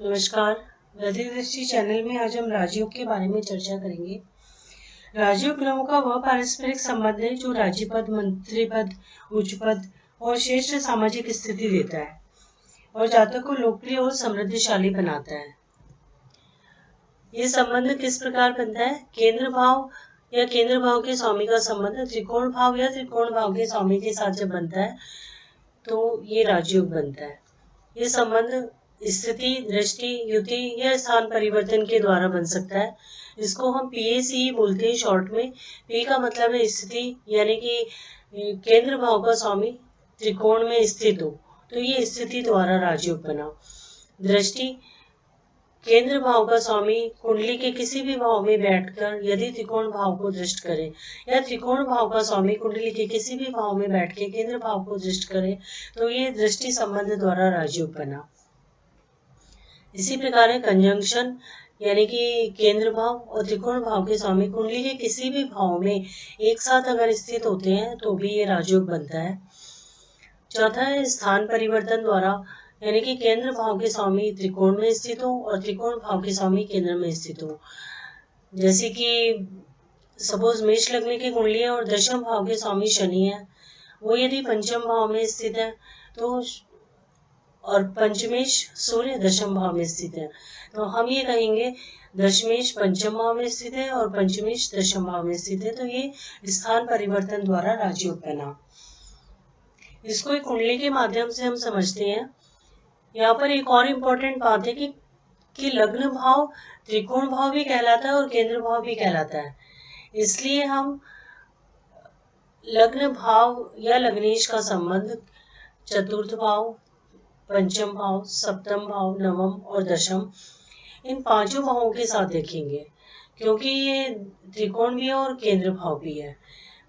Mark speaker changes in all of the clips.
Speaker 1: नमस्कार। गति दृष्टि चैनल में आज हम राजयोग के बारे में चर्चा करेंगे। राजयोग ग्रहों का वह पारस्परिक संबंध है जो राज्यपद, मंत्री पद, उच्च पद और श्रेष्ठ सामाजिक स्थिति देता है और जातक को लोकप्रिय और समृद्धशाली बनाता है। ये संबंध किस प्रकार बनता है? केंद्र भाव या केंद्र भाव के स्वामी का संबंध त्रिकोण भाव या त्रिकोण भाव के स्वामी के साथ जब बनता है तो ये राजयोग बनता है। ये संबंध स्थिति, दृष्टि, युति या स्थान परिवर्तन के द्वारा बन सकता है। इसको हम PAC बोलते हैं शॉर्ट में। P का मतलब है स्थिति, यानी कि केंद्र भाव का स्वामी त्रिकोण में स्थित हो तो ये स्थिति द्वारा राजयोग बना। दृष्टि, केंद्र भाव का स्वामी कुंडली के किसी भी भाव में बैठकर यदि त्रिकोण भाव को दृष्ट करे या त्रिकोण भाव का स्वामी कुंडली के किसी भी भाव में बैठ के केंद्र भाव को दृष्ट करे तो ये दृष्टि संबंध द्वारा राजयोग बना। इसी प्रकार है कंजंक्शन, यानी कि केंद्र भाव और त्रिकोण भाव के स्वामी कुंडली के किसी भी भाव में एक साथ अगर स्थित होते हैं तो भी ये राजयोग बनता है। चौथा है स्थान परिवर्तन द्वारा, यानी कि केंद्र भाव के स्वामी त्रिकोण में स्थित हो और त्रिकोण भाव के स्वामी केंद्र में स्थित हो। जैसे कि सपोज मेष लग्न की कुंडली है और दशम भाव के स्वामी शनि है, वो यदि पंचम भाव में स्थित है तो और पंचमेश सूर्य दशम भाव में स्थित है तो हम ये कहेंगे दशमेश पंचम भाव में स्थित है और पंचमेश दशम भाव में स्थित है तो ये स्थान परिवर्तन द्वारा राजयोग बना। इसको एक कुंडली के माध्यम से हम समझते हैं। यहाँ पर एक और इम्पोर्टेंट बात है कि लग्न भाव त्रिकोण भाव भी कहलाता है और केंद्र भाव भी कहलाता है। इसलिए हम लग्न भाव या लग्नेश का संबंध चतुर्थ भाव, पंचम भाव, सप्तम भाव, नवम और दशम इन पांचों भावों के साथ देखेंगे, क्योंकि ये त्रिकोण भी है और केंद्र भाव भी है।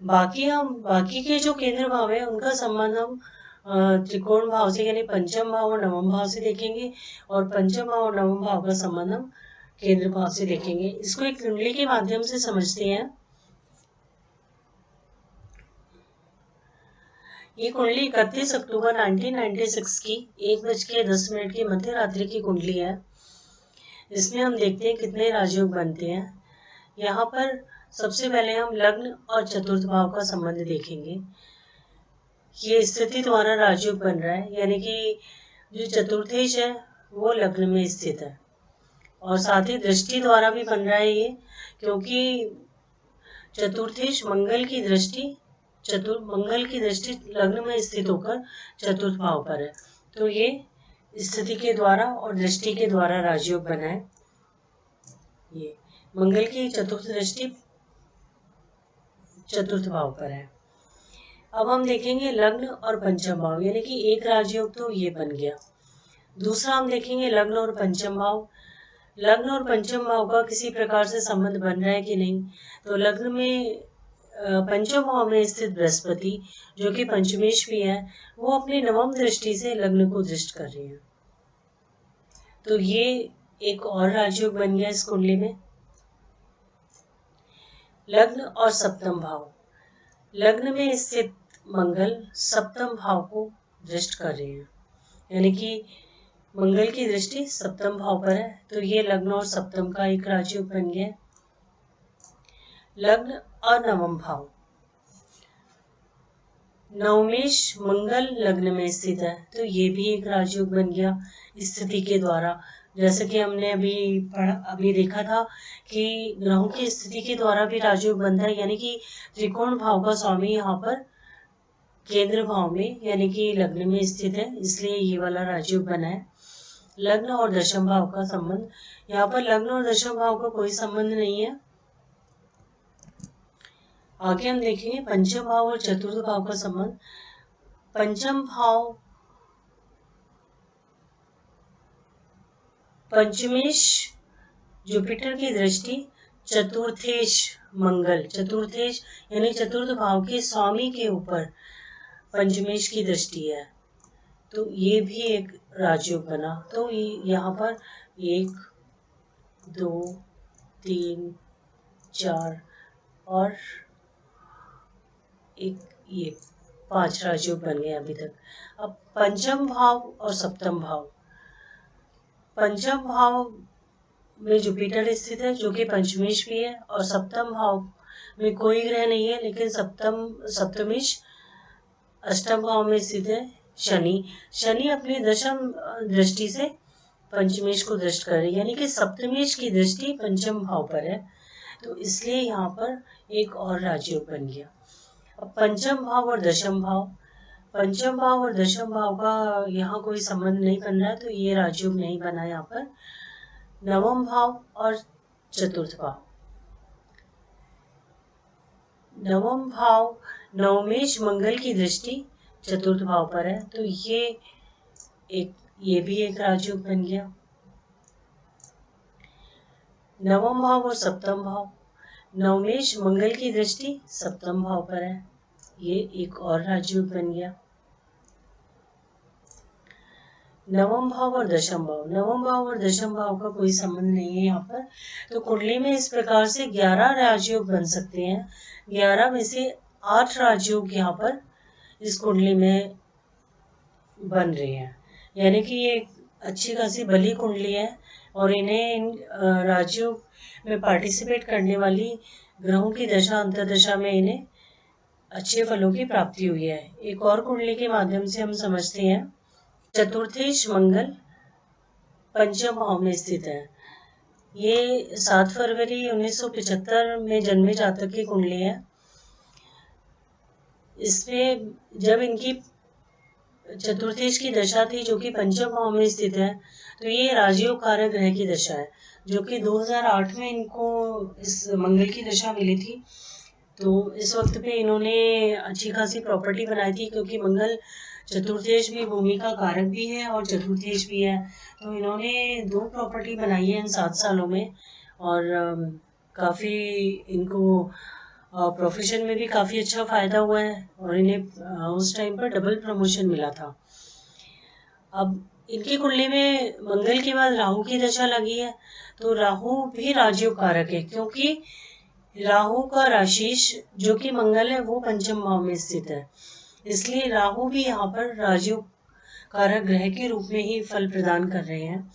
Speaker 1: बाकी के जो केंद्र भाव है उनका संबंध हम त्रिकोण भाव से यानी पंचम भाव और नवम भाव से देखेंगे और पंचम भाव और नवम भाव का संबंध हम केंद्र भाव से देखेंगे। इसको एक कुंडली के माध्यम से समझते हैं। ये कुंडली 31 अक्टूबर 1996 की 1:10 की मध्य रात्रि की कुंडली है। इसमें हम देखते हैं कितने राजयोग बनते हैं। यहाँ पर सबसे पहले हम लग्न और चतुर्थ भाव का संबंध देखेंगे। ये स्थिति द्वारा राजयोग बन रहा है, यानी कि जो चतुर्थेश है वो लग्न में स्थित है और साथ ही दृष्टि द्वारा भी बन रहा है ये, क्योंकि चतुर्थेश मंगल की दृष्टि लग्न में स्थित होकर चतुर्थ भाव पर है तो ये स्थिति के द्वारा और दृष्टि के द्वारा राजयोग बना है। ये मंगल की चतुर्थ दृष्टि चतुर्थ भाव पर है। अब हम देखेंगे लग्न और पंचम भाव, यानी कि एक राजयोग तो ये बन गया। दूसरा हम देखेंगे लग्न और पंचम भाव। लग्न और पंचम भाव का किसी प्रकार से संबंध बन रहा है कि नहीं, तो लग्न में पंचम भाव में स्थित बृहस्पति जो कि पंचमेश भी है वो अपनी नवम दृष्टि से लग्न को दृष्ट कर रही है तो ये एक और राजयोग बन गया इस कुंडली में। लग्न और सप्तम भाव, लग्न में स्थित मंगल सप्तम भाव को दृष्ट कर रहे हैं, यानी कि मंगल की दृष्टि सप्तम भाव पर है तो ये लग्न और सप्तम का एक राजयोग बन गया। लग्न और नवम भाव, नवमेश मंगल लग्न में स्थित है तो ये भी एक राजयोग बन गया स्थिति के द्वारा। जैसे कि हमने अभी देखा था कि ग्रहों की स्थिति के द्वारा भी राजयोग बनता है, यानी कि त्रिकोण भाव का स्वामी यहाँ पर केंद्र भाव में यानी कि लग्न में स्थित है, इसलिए ये वाला राजयोग बना है। लग्न और दशम भाव का संबंध, यहाँ पर लग्न और दशम भाव का कोई संबंध नहीं है। आगे हम देखेंगे पंचम भाव और चतुर्थ भाव का संबंध। पंचम भाव पंचमेश जुपिटर की दृष्टि चतुर्थेश मंगल, चतुर्थेश यानी चतुर्थ भाव के स्वामी के ऊपर पंचमेश की दृष्टि है तो ये भी एक राजयोग बना। तो यहाँ पर 1 2 3 4 और ये 5 राजयोग बन गए अभी तक। अब पंचम भाव और सप्तम भाव, पंचम भाव में जुपिटर स्थित है जो कि पंचमेश भी है, और सप्तम भाव में कोई ग्रह नहीं है, लेकिन सप्तमेश अष्टम भाव में स्थित है शनि। शनि अपनी दशम दृष्टि से पंचमेश को दृष्ट कर रही है, यानी कि सप्तमेश की दृष्टि पंचम भाव पर है, तो इसलिए यहाँ पर एक और राजयोग बन गया। अब पंचम भाव और दशम भाव, पंचम भाव और दशम भाव का यहाँ कोई संबंध नहीं बन रहा है, तो ये राजयोग नहीं बना यहाँ पर। नवम भाव और चतुर्थ भाव, नवम भाव नवमेश मंगल की दृष्टि चतुर्थ भाव पर है, तो ये भी एक राजयोग बन गया। नवम भाव और सप्तम भाव, नवमेश मंगल की दृष्टि सप्तम भाव पर है, ये एक और राजयोग बन गया। नवम भाव और दशम भाव, नवम भाव और दशम भाव का कोई संबंध नहीं है यहाँ पर, तो कुंडली में इस प्रकार से 11 राजयोग बन सकते हैं। 11 में से 8 राजयोग यहाँ पर इस कुंडली में बन रहे हैं, यानी कि ये अच्छी खासी बली कुंडली है, और इन्हें इन राजयोग में पार्टिसिपेट करने वाली ग्रहों की दशा अंतर्दशा में इन्हें अच्छे फलों की प्राप्ति हुई है। एक और कुंडली के माध्यम से हम समझते हैं। चतुर्थेश मंगल पंचम भाव में स्थित है। ये 7 फरवरी 1975 में जन्मे जातक की कुंडली है। इसमें जब इनकी चतुर्थेश की दशा थी जो कि पंचम भाव में स्थित है, तो ये राजयोग कारक ग्रह की दशा है, जो कि 2008 में इनको इस मंगल की दशा मिली थी। तो इस वक्त पे इन्होंने अच्छी खासी प्रॉपर्टी बनाई थी, क्योंकि मंगल चतुर्थेश भी भूमि का कारक भी है और चतुर्थेश भी है, तो इन्होंने 2 प्रॉपर्टी बनाई है इन 7 सालों में, और काफ़ी इनको प्रोफेशन में भी काफ़ी अच्छा फायदा हुआ है, और इन्हें उस टाइम पर डबल प्रमोशन मिला था। अब इनकी कुंडली में मंगल के बाद राहु की दशा लगी है, तो राहु भी राजयोग कारक है, क्योंकि राहु का राशीश जो कि मंगल है वो पंचम भाव में स्थित है, इसलिए राहु भी यहाँ पर राजयोग कारक ग्रह के रूप में ही फल प्रदान कर रहे हैं।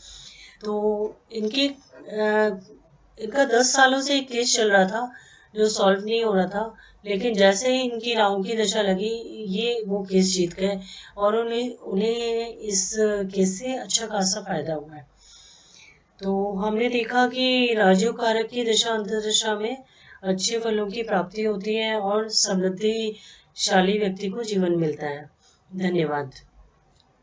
Speaker 1: तो इनका 10 सालों से एक केस चल रहा था जो सॉल्व नहीं हो रहा था, लेकिन जैसे ही इनकी राहु की दशा लगी ये वो केस जीत गए, और उन्हें इस केस से अच्छा खासा फायदा हुआ है। तो हमने देखा कि राजयोग कारक की दशा अंतर्दशा में अच्छे फलों की प्राप्ति होती है और समृद्धिशाली व्यक्ति को जीवन मिलता है। धन्यवाद।